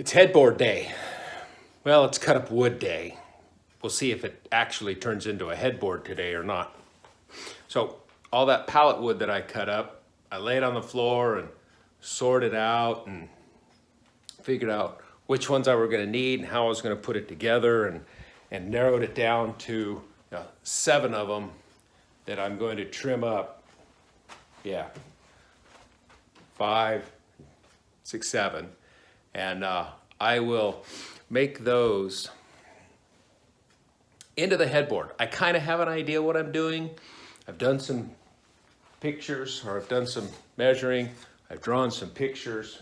It's headboard day. Well, it's cut up wood day. We'll see if it actually turns into a headboard today or not. So all that pallet wood that I cut up, I laid on the floor and sorted out and figured out which ones I were going to need and how I was going to put it together, and narrowed it down to 7 of them that I'm going to trim up. Yeah, 5, 6, 7. And I will make those into the headboard. I kind of have an idea what I'm doing. I've done some pictures, or I've done some measuring. I've drawn some pictures.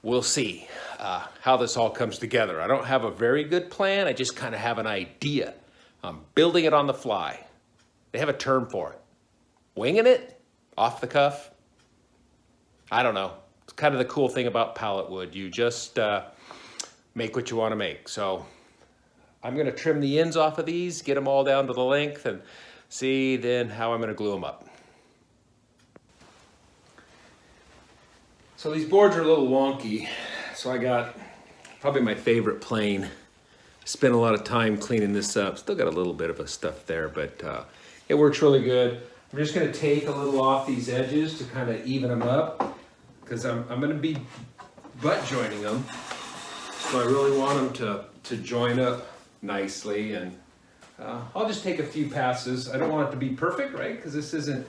We'll see how this all comes together. I don't have a very good plan. I just kind of have an idea. I'm building it on the fly. They have a term for it. Winging it? Off the cuff? I don't know. It's kind of the cool thing about pallet wood. You just make what you want to make. So I'm going to trim the ends off of these, get them all down to the length, and see then how I'm going to glue them up. So these boards are a little wonky. So I got probably my favorite plane. Spent a lot of time cleaning this up. Still got a little bit of a stuff there, but it works really good. I'm just going to take a little off these edges to kind of even them up, because I'm going to be butt joining them. So I really want them to join up nicely, and I'll just take a few passes. I don't want it to be perfect, right? Because this isn't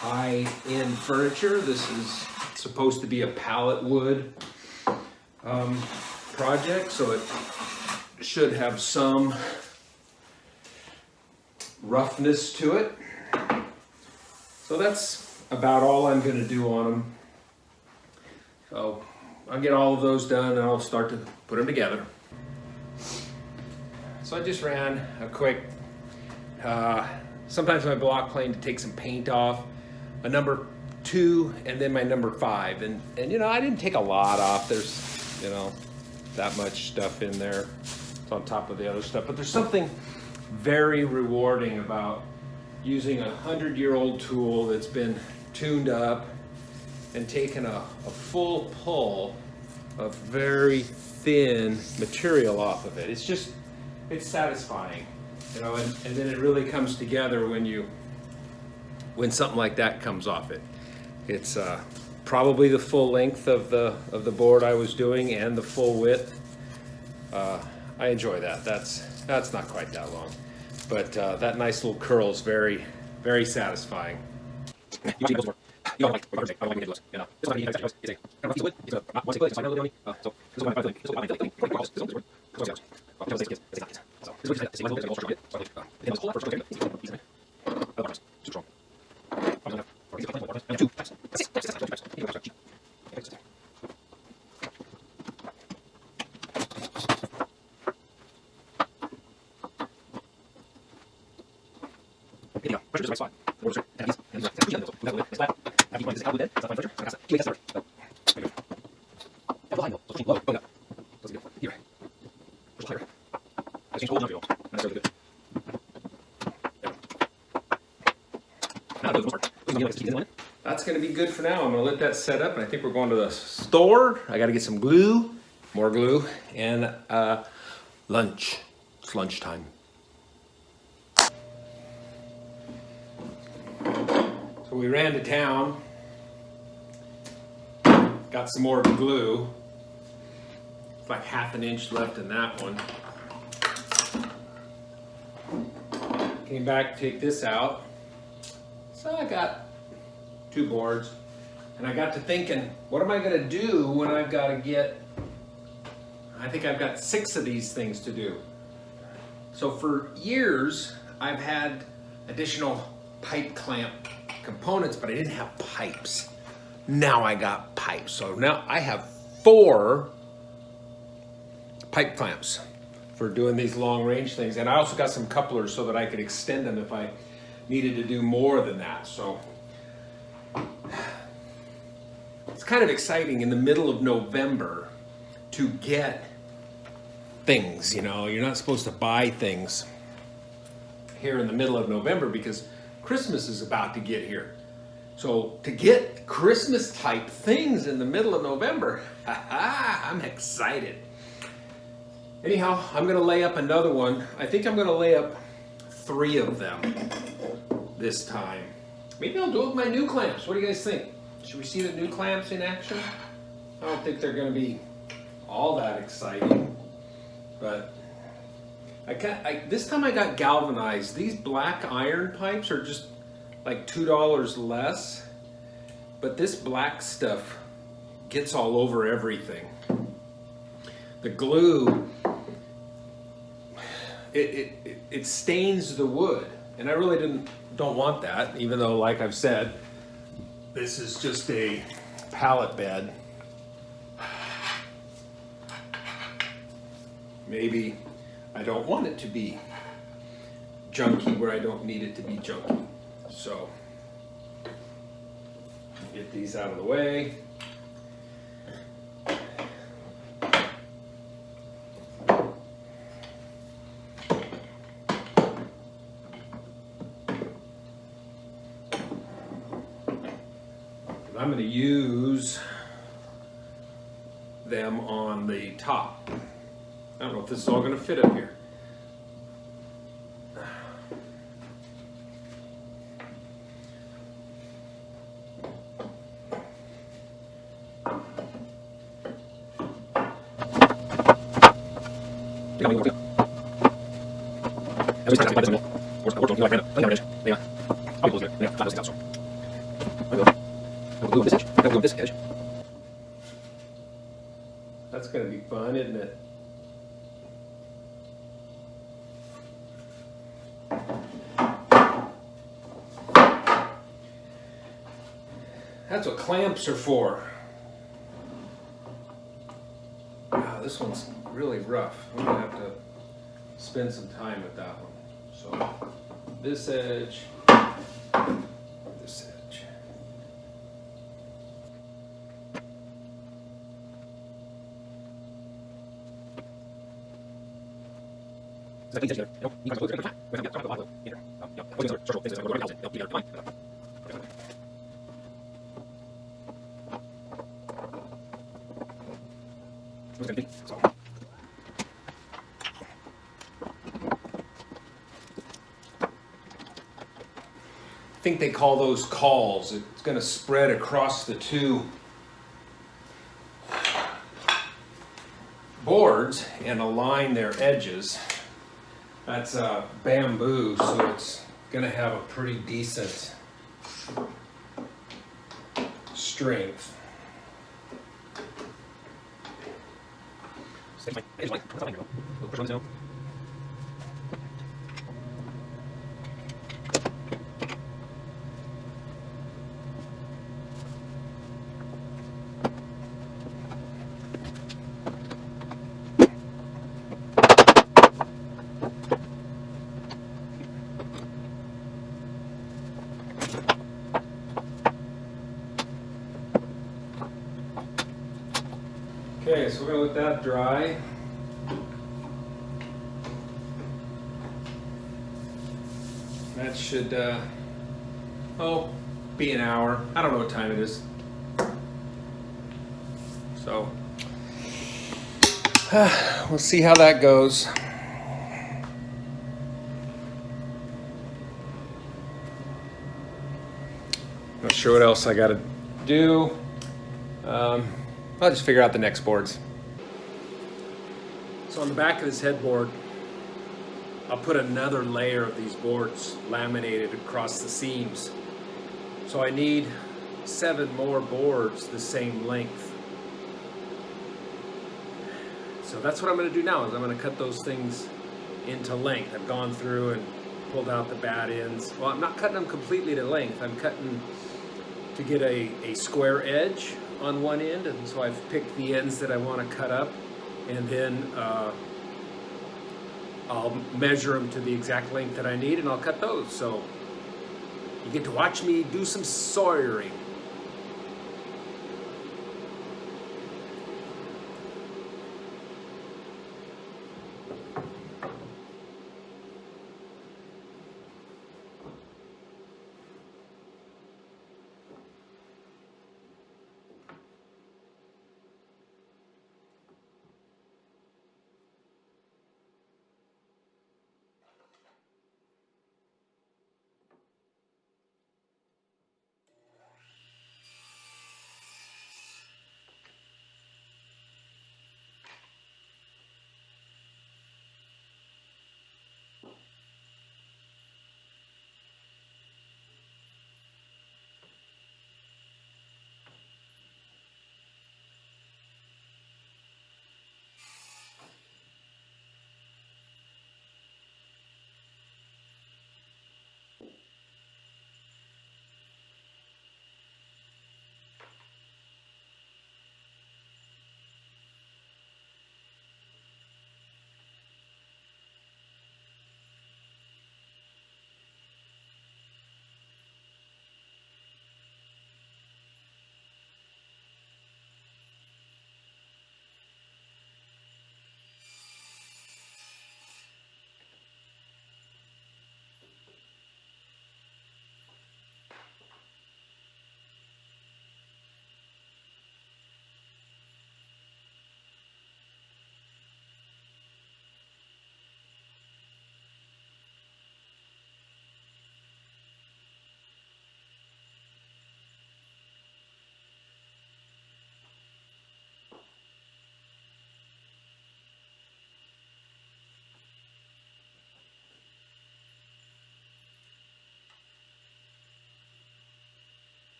high-end furniture. This is supposed to be a pallet wood project, so it should have some roughness to it. So that's about all I'm going to do on them. So I'll get all of those done and I'll start to put them together. So I just ran a quick, sometimes my block plane to take some paint off, a number 2 and then my number 5. And I didn't take a lot off. There's, that much stuff in there. It's on top of the other stuff. But there's something very rewarding about using a 100-year-old tool that's been tuned up and taken a full pull of very thin material off of it. It's satisfying, and then it really comes together when something like that comes off it. It's probably the full length of the board I was doing and the full width. I enjoy that. That's not quite that long, but that nice little curl is very, very satisfying. That's going to be good for now. I'm going to let that set up, and I think we're going to the store. I got to get some glue, more glue, and lunch. It's lunchtime. So we ran to town, got some more glue. It's like 1/2 inch left in that one. Came back to take this out. So I got 2 boards, and I got to thinking, what am I going to do when I've got to get, I think I've got 6 of these things to do. So for years, I've had additional pipe clamp components, but I didn't have pipes. Now I got pipes. So now I have 4 pipe clamps for doing these long range things. And I also got some couplers so that I could extend them if I needed to do more than that. So it's kind of exciting in the middle of November to get things. You're not supposed to buy things here in the middle of November because Christmas is about to get here. So to get Christmas type things in the middle of November, I'm excited. Anyhow, I'm gonna lay up another one. I think I'm gonna lay up 3 of them this time. Maybe I'll do it with my new clamps. What do you guys think? Should we see the new clamps in action? I don't think they're gonna be all that exciting, but this time I got galvanized. These black iron pipes are just like $2 less, but this black stuff gets all over everything. The glue, it stains the wood, and I really don't want that, even though, like I've said, this is just a pallet bed. Maybe I don't want it to be junky where I don't need it to be junky. So, get these out of the way. I'm going to use them on the top. I don't know if this is all going to fit up here. That's going to be fun, isn't it? That's what clamps are for. Wow, this one's really rough. I'm going to have to spend some time with that one. So, this edge, this edge. I think they call those cawls. It's going to spread across the 2 boards and align their edges. That's bamboo, so it's going to have a pretty decent strength. Okay, so we're going to let that dry. That should, be an hour. I don't know what time it is. So, we'll see how that goes. Not sure what else I got to do. I'll just figure out the next boards. So on the back of this headboard, I'll put another layer of these boards laminated across the seams. So I need 7 more boards the same length. So that's what I'm going to do now, is I'm going to cut those things into length. I've gone through and pulled out the bad ends. Well, I'm not cutting them completely to length. I'm cutting to get a square edge on one end, and so I've picked the ends that I want to cut up, and then I'll measure them to the exact length that I need, and I'll cut those. So you get to watch me do some sawyering.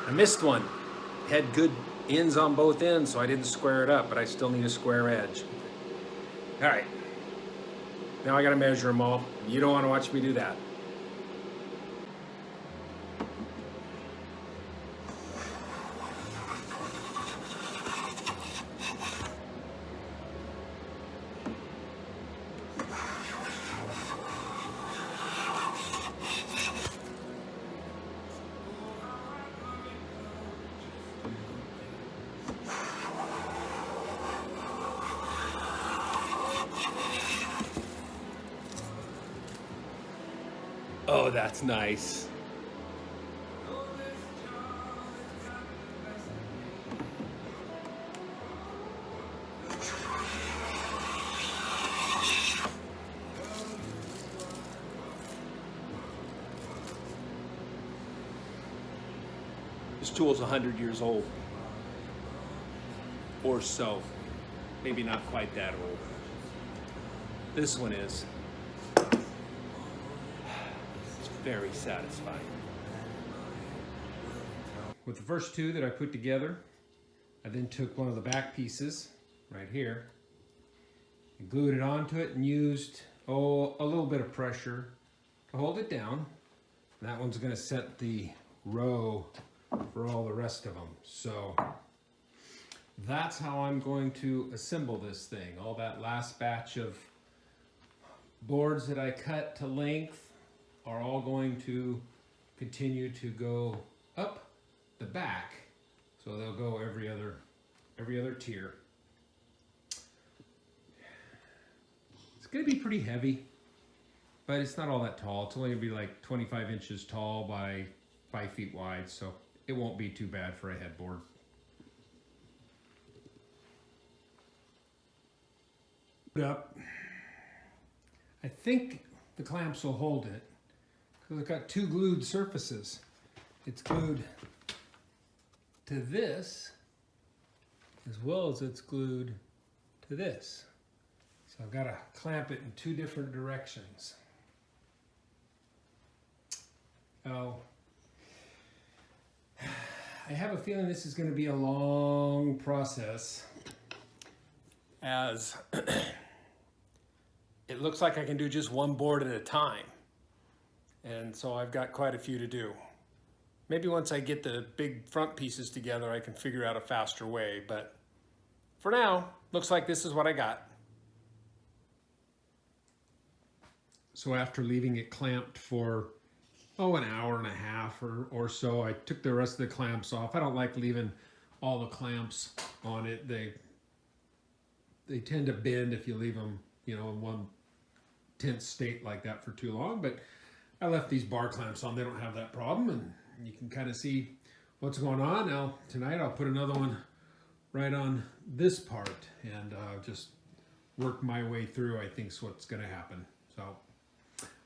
I missed one. Had good ends on both ends, so I didn't square it up, but I still need a square edge. All right. Now I gotta measure them all. You don't wanna watch me do that. Oh, that's nice. This tool's 100 years old. Or so. Maybe not quite that old. This one is. Very satisfying. With the first two that I put together, I then took one of the back pieces right here and glued it onto it and used a little bit of pressure to hold it down. And that one's going to set the row for all the rest of them. So that's how I'm going to assemble this thing. All that last batch of boards that I cut to length are all going to continue to go up the back, so they'll go every other tier. It's going to be pretty heavy, but it's not all that tall. It's only going to be like 25 inches tall by 5 feet wide, so it won't be too bad for a headboard. Up. I think the clamps will hold it. Because I've got two glued surfaces. It's glued to this as well as it's glued to this. So I've got to clamp it in two different directions. Oh, I have a feeling this is going to be a long process, as it looks like I can do just one board at a time. And so I've got quite a few to do. Maybe once I get the big front pieces together, I can figure out a faster way. But for now, looks like this is what I got. So after leaving it clamped for, an hour and a half or so, I took the rest of the clamps off. I don't like leaving all the clamps on it. They tend to bend if you leave them, in one tense state like that for too long. But I left these bar clamps on. They don't have that problem, and you can kind of see what's going on. Now, tonight I'll put another one right on this part and just work my way through, I think is what's going to happen. So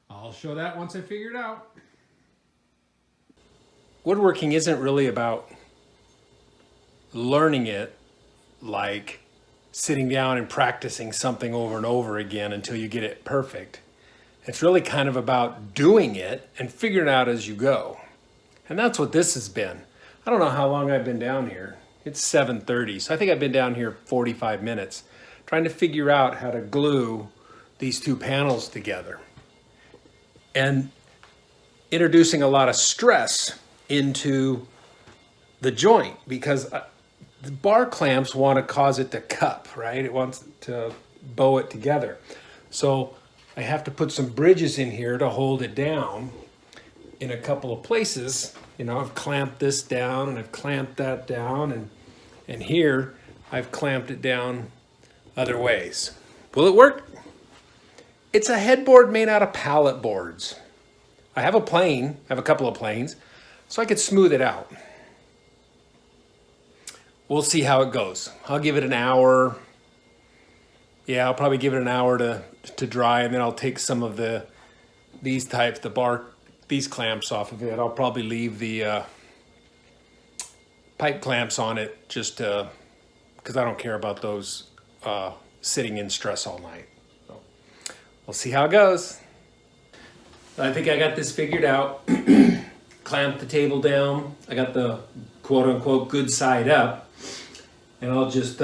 I'll show that once I figure it out. Woodworking isn't really about learning it like sitting down and practicing something over and over again until you get it perfect. It's really kind of about doing it and figuring it out as you go. And that's what this has been. I don't know how long I've been down here. It's 7:30, so I think I've been down here 45 minutes trying to figure out how to glue these two panels together. And introducing a lot of stress into the joint, because the bar clamps want to cause it to cup, right? It wants to bow it together. So I have to put some bridges in here to hold it down in a couple of places. I've clamped this down and I've clamped that down, and here I've clamped it down other ways. Will it work? It's a headboard made out of pallet boards. I have a couple of planes, so I could smooth it out. We'll see how it goes. I'll give it an hour. Yeah, I'll probably give it an hour to dry, and then I'll take some of these clamps off of it. I'll probably leave the pipe clamps on it just because I don't care about those sitting in stress all night. So we'll see how it goes. I think I got this figured out. clamp the table down. I got the quote-unquote good side up, and I'll just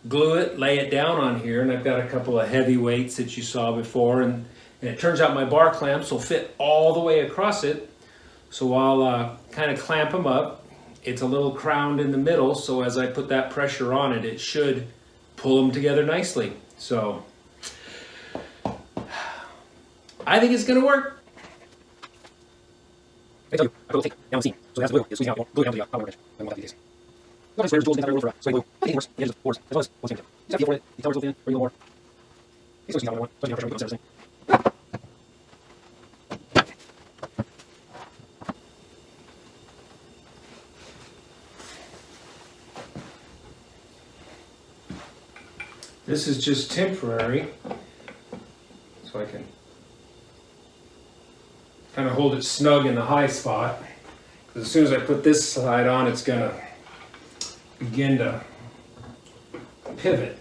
glue it, lay it down on here, and I've got a couple of heavy weights that you saw before, and it turns out my bar clamps will fit all the way across it. So I'll kind of clamp them up. It's a little crowned in the middle, so as I put that pressure on it, it should pull them together nicely. So I think it's gonna work. I tell you, I will take down the seam, so that's the glue. It's squeezing out, glue down to the power wrench. I want that to be the case. Not squares, jewels, things like that, so I glue. I think it works. The edges of boards, as well as one seam. Just have to feel for it. The towers will thin, or a little more. These squeeze out one, so you have pressure on everything. This is just temporary, so I can kind of hold it snug in the high spot. Because as soon as I put this side on, it's going to begin to pivot.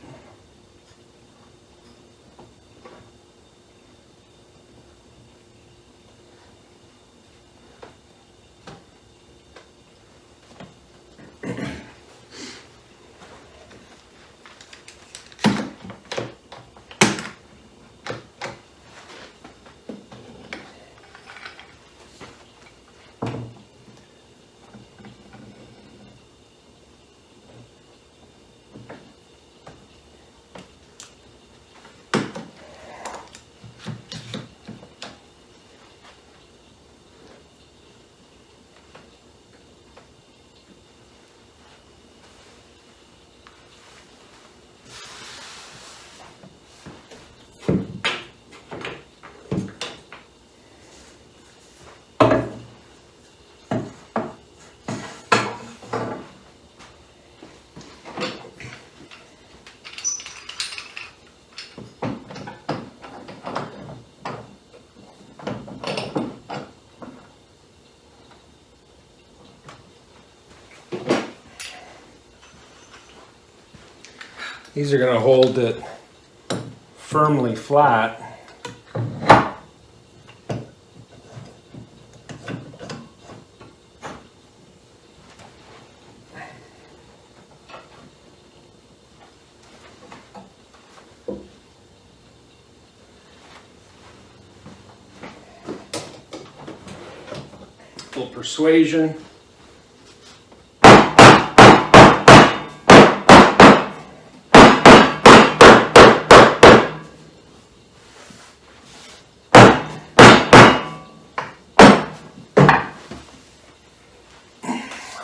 These are going to hold it firmly flat. A little persuasion.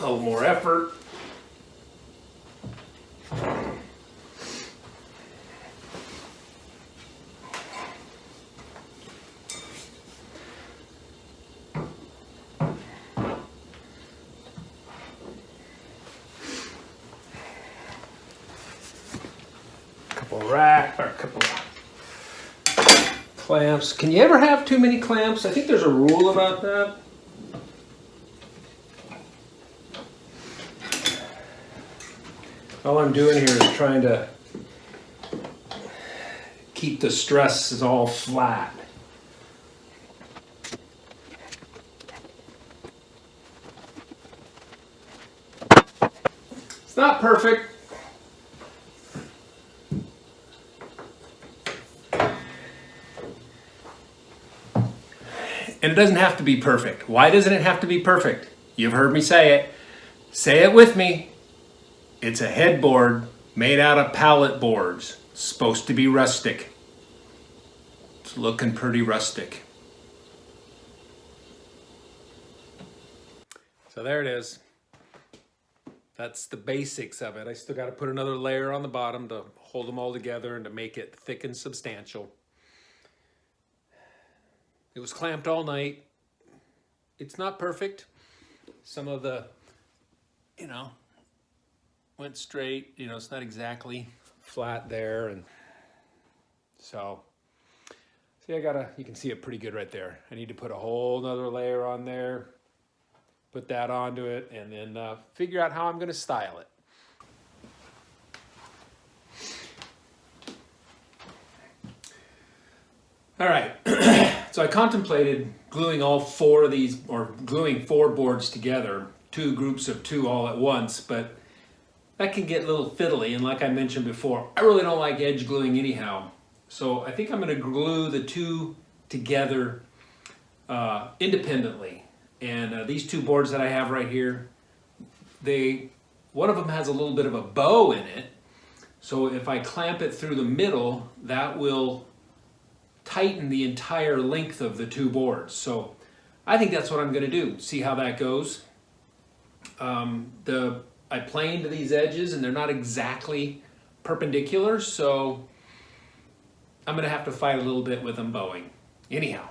A little more effort. A couple clamps. Can you ever have too many clamps? I think there's a rule about that. All I'm doing here is trying to keep the stresses all flat. It's not perfect. And it doesn't have to be perfect. Why doesn't it have to be perfect? You've heard me say it. Say it with me. It's a headboard made out of pallet boards. It's supposed to be rustic. It's looking pretty rustic. So there it is. That's the basics of it. I still got to put another layer on the bottom to hold them all together and to make it thick and substantial. It was clamped all night. It's not perfect. Some of the, went straight. It's not exactly flat there. And so, see, you can see it pretty good right there. I need to put a whole nother layer on there, put that onto it, and then figure out how I'm going to style it. All right. So I contemplated gluing all 4 of these, or gluing 4 boards together, 2 groups of 2 all at once, but that can get a little fiddly, and like I mentioned before, I really don't like edge gluing anyhow. So I think I'm going to glue the 2 together independently. And these 2 boards that I have right here, one of them has a little bit of a bow in it. So if I clamp it through the middle, that will tighten the entire length of the 2 boards. So I think that's what I'm going to do. See how that goes. I planed these edges and they're not exactly perpendicular, so I'm going to have to fight a little bit with them bowing. Anyhow.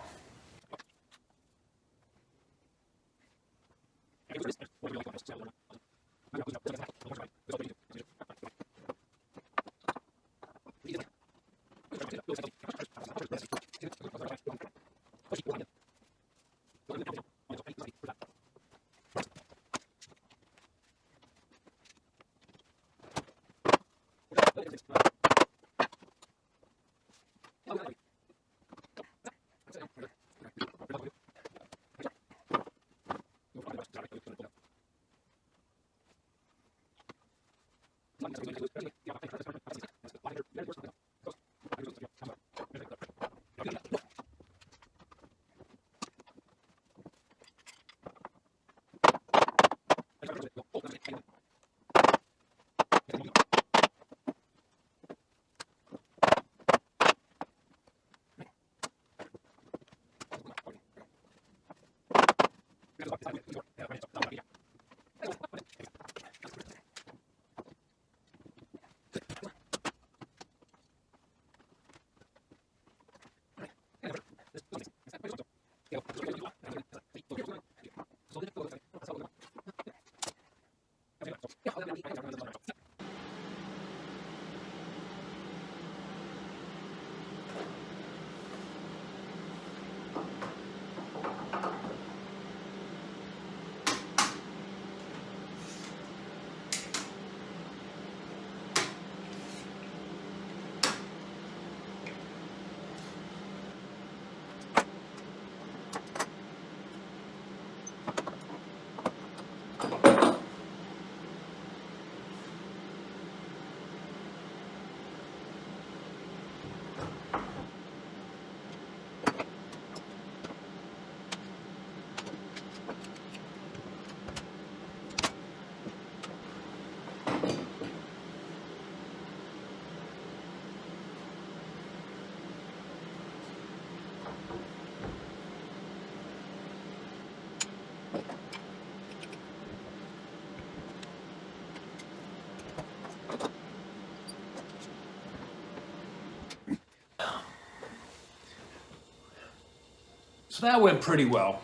So that went pretty well.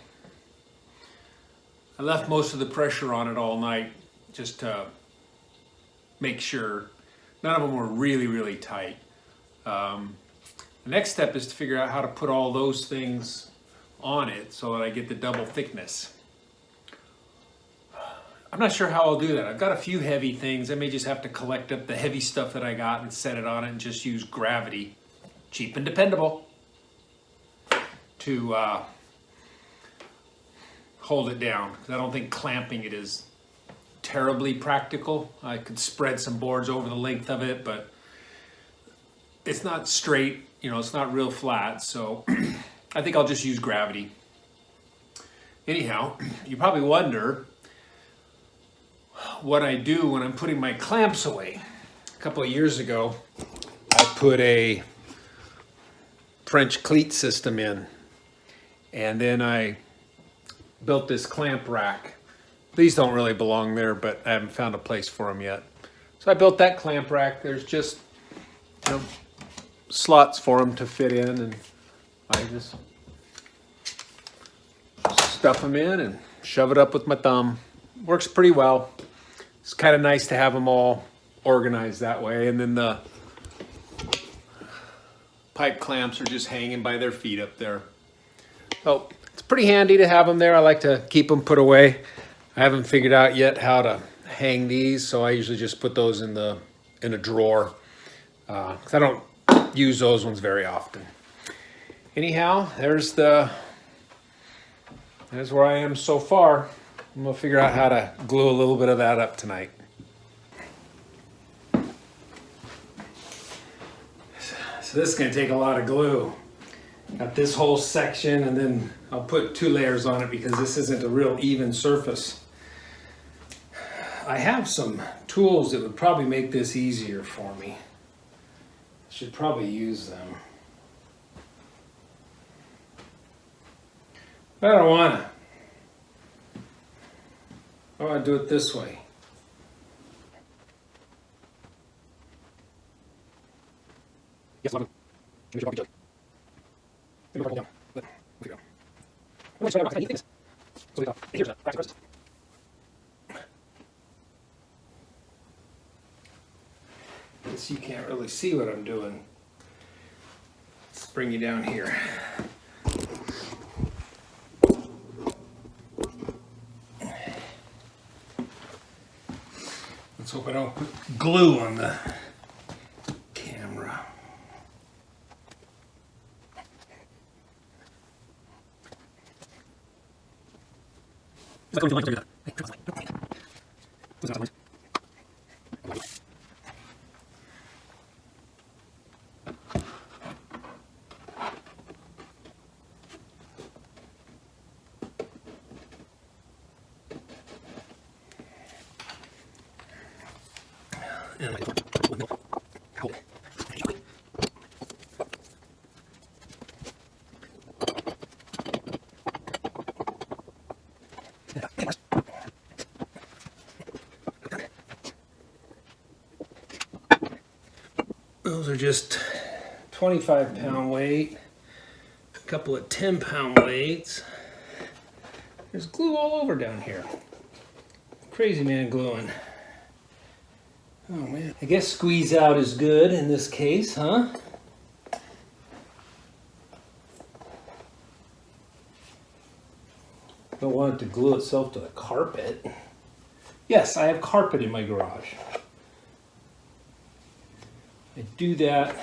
I left most of the pressure on it all night just to make sure none of them were really, really tight. The next step is to figure out how to put all those things on it so that I get the double thickness. I'm not sure how I'll do that. I've got a few heavy things. I may just have to collect up the heavy stuff that I got and set it on it and just use gravity, cheap and dependable, to hold it down. Because I don't think clamping it is terribly practical. I could spread some boards over the length of it, but it's not straight, it's not real flat, so I think I'll just use gravity. Anyhow, you probably wonder what I do when I'm putting my clamps away. A couple of years ago, I put a French cleat system in, and then I built this clamp rack. These don't really belong there, but I haven't found a place for them yet. So I built that clamp rack. There's just slots for them to fit in, and I just stuff them in and shove it up with my thumb. Works pretty well. It's kind of nice to have them all organized that way, and then the pipe clamps are just hanging by their feet up there. So it's pretty handy to have them there. I like to keep them put away. I haven't figured out yet how to hang these, so I usually just put those in a drawer because I don't use those ones very often. anyhow, there's where I am so far. I'm gonna figure out how to glue a little bit of that up tonight. So this is gonna take a lot of glue. Got this whole section, and then I'll put 2 layers on it because this isn't a real even surface. I have some tools that would probably make this easier for me. Should probably use them. But I don't wanna. I wanna do it this way. Yes, love it. Guess you can't really see what I'm doing. Let's bring you down here. Let's hope I don't put glue on the camera. Those are just 25-pound weight, a couple of 10-pound weights. There's glue all over down here. Crazy man gluing. Oh man. I guess squeeze out is good in this case, huh? Don't want it to glue itself to the carpet. Yes, I have carpet in my garage. I do that.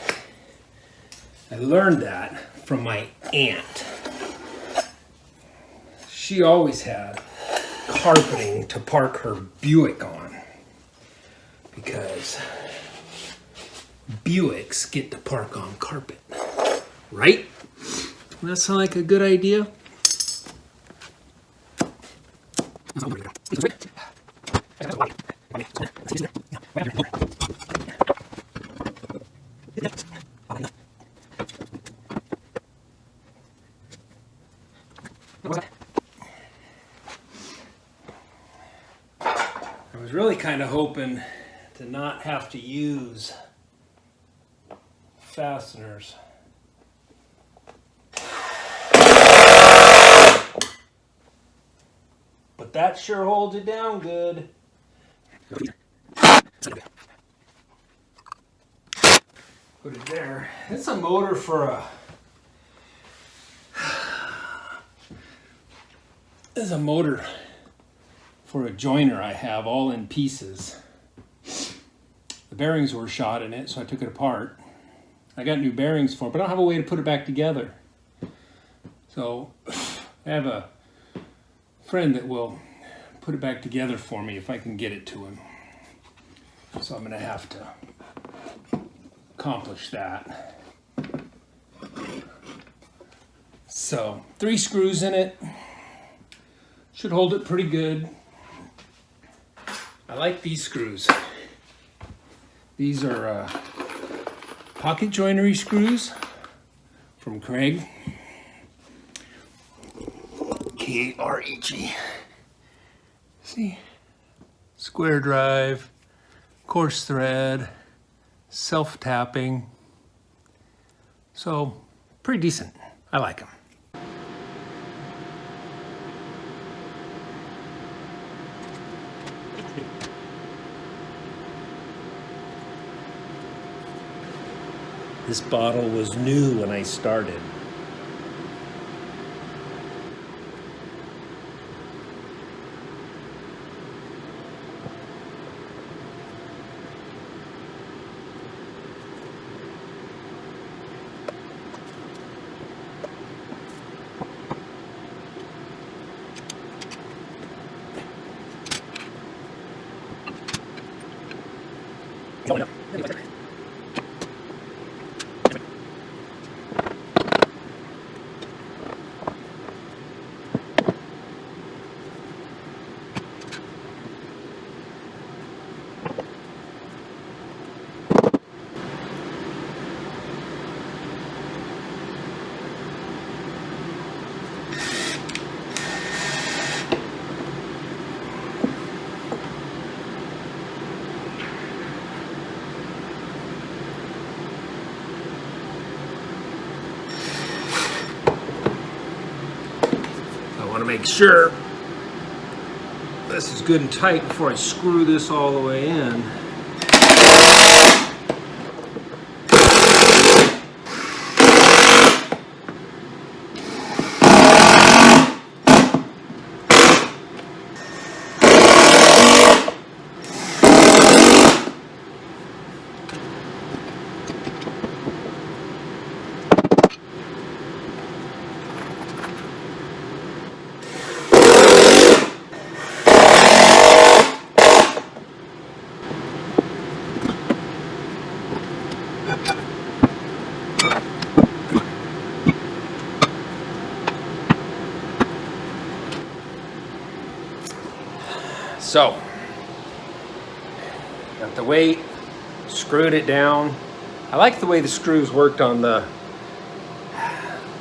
I learned that from my aunt. She always had carpeting to park her Buick on because Buicks get to park on carpet, right? Doesn't that sound like a good idea? I was really kind of hoping to not have to use fasteners. But that sure holds it down good. Put it there. It's a motor for a... This is a motor for a joiner I have, all in pieces. The bearings were shot in it, so I took it apart. I got new bearings for it, but I don't have a way to put it back together. So I have a friend that will put it back together for me if I can get it to him. So I'm going to have to accomplish that. So 3 screws in it. Should hold it pretty good. I like these screws. These are pocket joinery screws from Craig. K-R-E-G. See? Square drive, coarse thread, self-tapping. So, pretty decent. I like them. This bottle was new when I started. want to make sure this is good and tight before I screw this all the way in. So, got the weight, screwed it down. I like the way the screws worked on the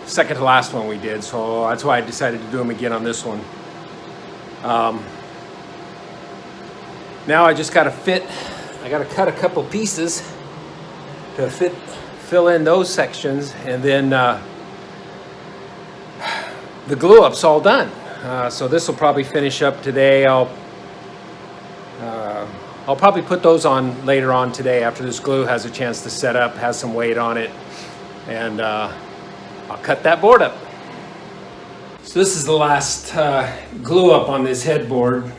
second to last one we did, so that's why I decided to do them again on this one. Now I just got to I got to cut a couple pieces to fill in those sections, and then the glue up's all done. So this will probably finish up today. I'll probably put those on later on today after this glue has a chance to set up, has some weight on it, and I'll cut that board up. So this is the last glue up on this headboard.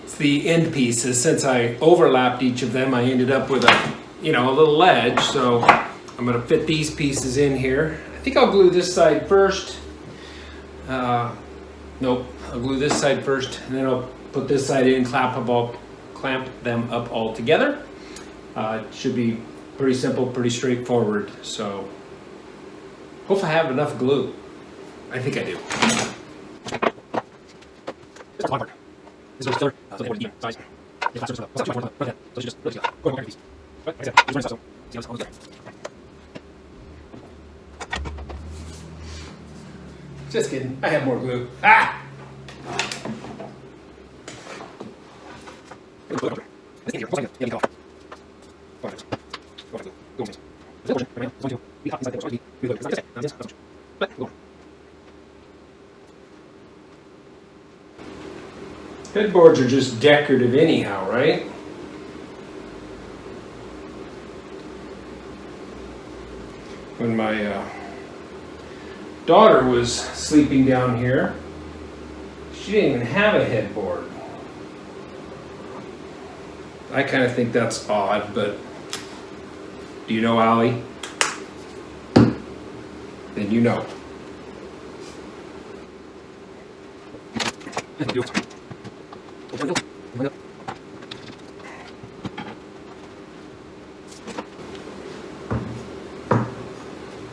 It's the end pieces. Since I overlapped each of them, I ended up with a little ledge. So I'm going to fit these pieces in here. I think I'll glue this side first. Nope, I'll glue this side first, and then I'll put this side in, clamp them up all together. It should be pretty simple, pretty straightforward. So, hope I have enough glue. I think I do. Just kidding, I have more glue. Ah! Headboards are just decorative anyhow, right? When my daughter was sleeping down here, she didn't even have a headboard. I kind of think that's odd, but do you know Allie? Then you know.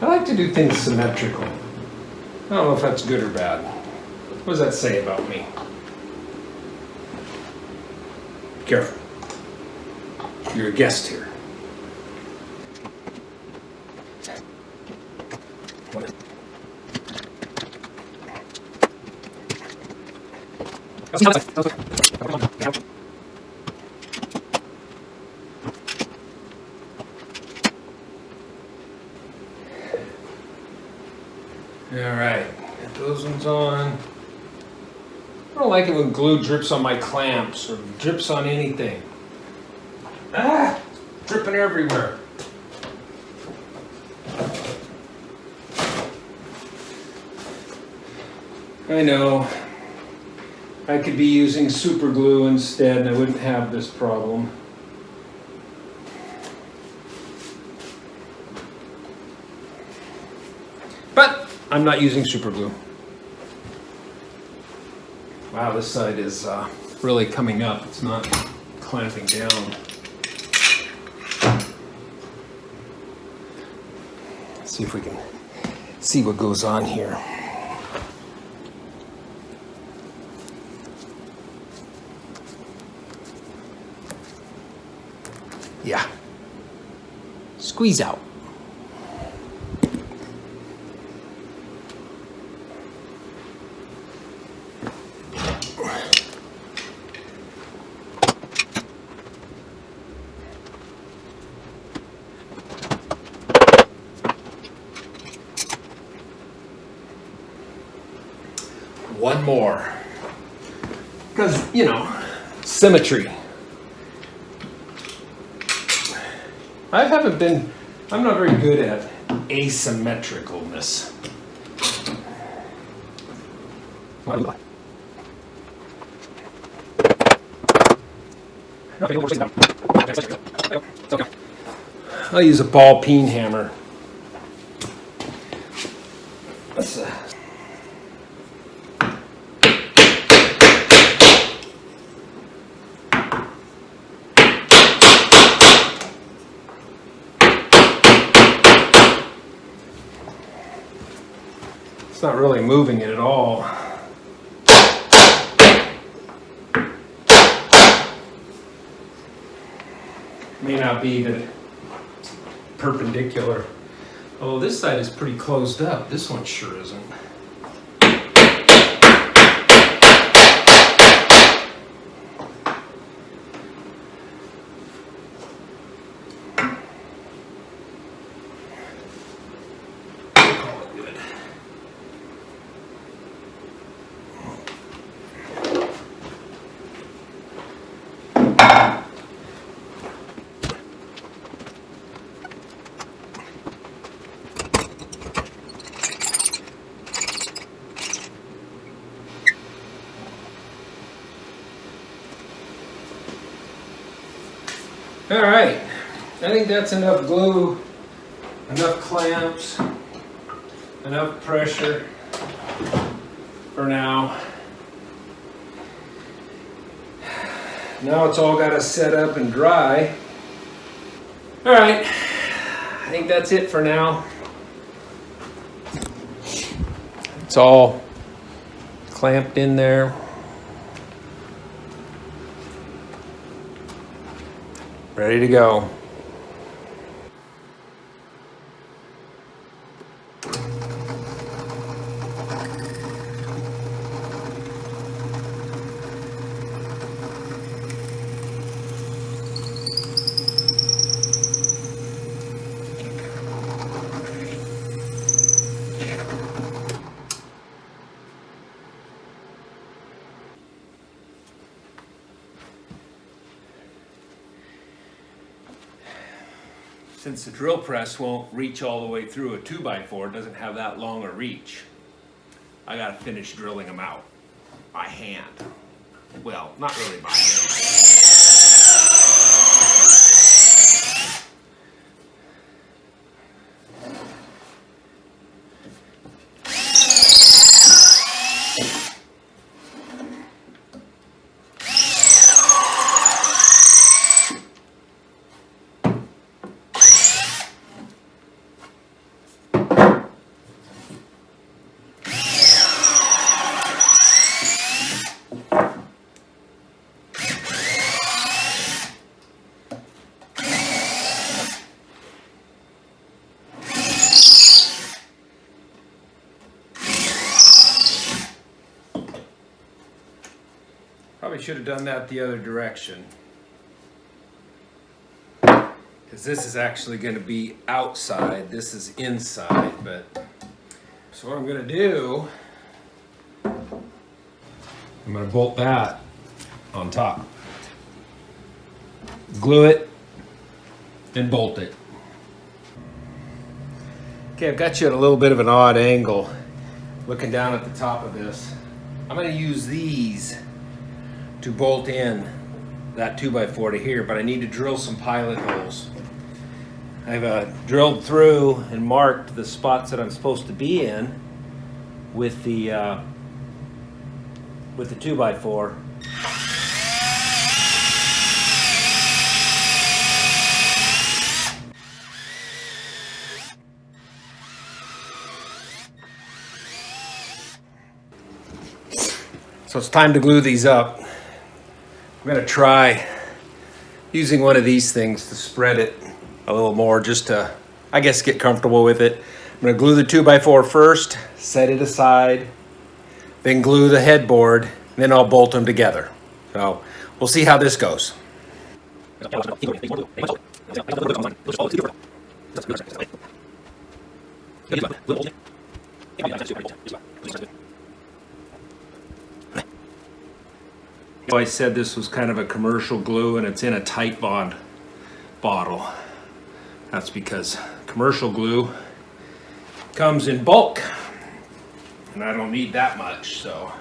I like to do things symmetrical. I don't know if that's good or bad. What does that say about me? Be careful. You're a guest here. All right, get those ones on. I don't like it when glue drips on my clamps or drips on anything. Ah, dripping everywhere. I know. I could be using super glue instead and I wouldn't have this problem. But I'm not using super glue. Wow, this side is really coming up. It's not clamping down. Let's see if we can see what goes on here. Yeah. Squeeze out. one more. Because, you know, symmetry. I'm not very good at asymmetricalness. I'll use a ball peen hammer. It's not really moving it at all. May not be that perpendicular. Oh, this side is pretty closed up. This one sure isn't. All right, I think that's enough glue, enough clamps, enough pressure for now. Now it's all got to set up and dry. All right, I think that's it for now. It's all clamped in there. Ready to go. Since the drill press won't reach all the way through a 2x4, it doesn't have that long a reach, I gotta finish drilling them out by hand. Well, not really by hand. Probably should have done that the other direction, because this is actually going to be outside, this is inside. But so what I'm going to do, I'm going to bolt that on top, glue it, and bolt it. Okay, I've got you at a little bit of an odd angle looking down at the top of this. I'm going to use these to bolt in that 2x4 to here, but I need to drill some pilot holes. I've drilled through and marked the spots that I'm supposed to be in with the 2x4. So it's time to glue these up. I'm gonna try using one of these things to spread it a little more, just to, I guess, get comfortable with it. I'm gonna glue the 2x4 first, set it aside, then glue the headboard, and then I'll bolt them together. So we'll see how this goes. I said this was kind of a commercial glue and it's in a Tight Bond bottle. That's because commercial glue comes in bulk and I don't need that much, so.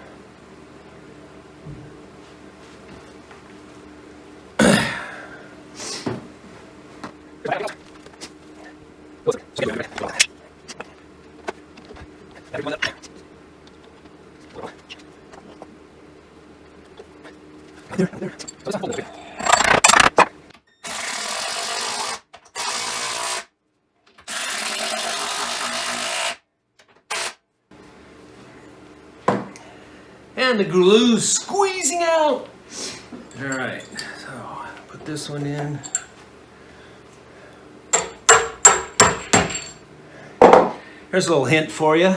And the glue's squeezing out. All right, so put this one in. Here's a little hint for you.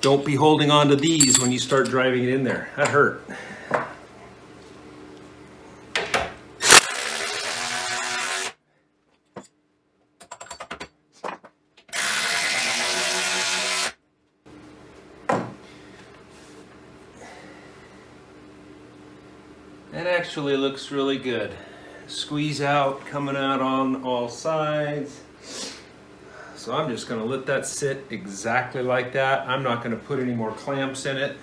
Don't be holding on to these when you start driving it in there. That hurt. That actually looks really good. Squeeze out, coming out on all sides. So I'm just gonna let that sit exactly like that. I'm not gonna put any more clamps in it.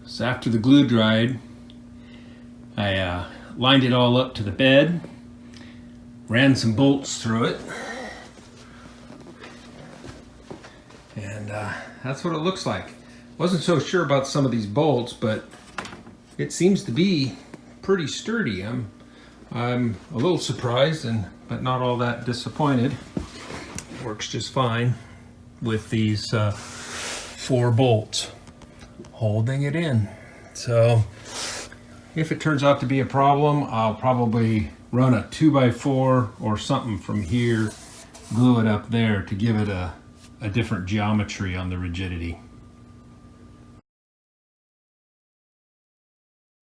So after the glue dried, I lined it all up to the bed, ran some bolts through it, and that's what it looks like. Wasn't so sure about some of these bolts, but it seems to be pretty sturdy. I'm a little surprised, but not all that disappointed. Works just fine with these 4 bolts holding it in. So if it turns out to be a problem, I'll probably run a 2x4 or something from here, glue it up there to give it a different geometry on the rigidity.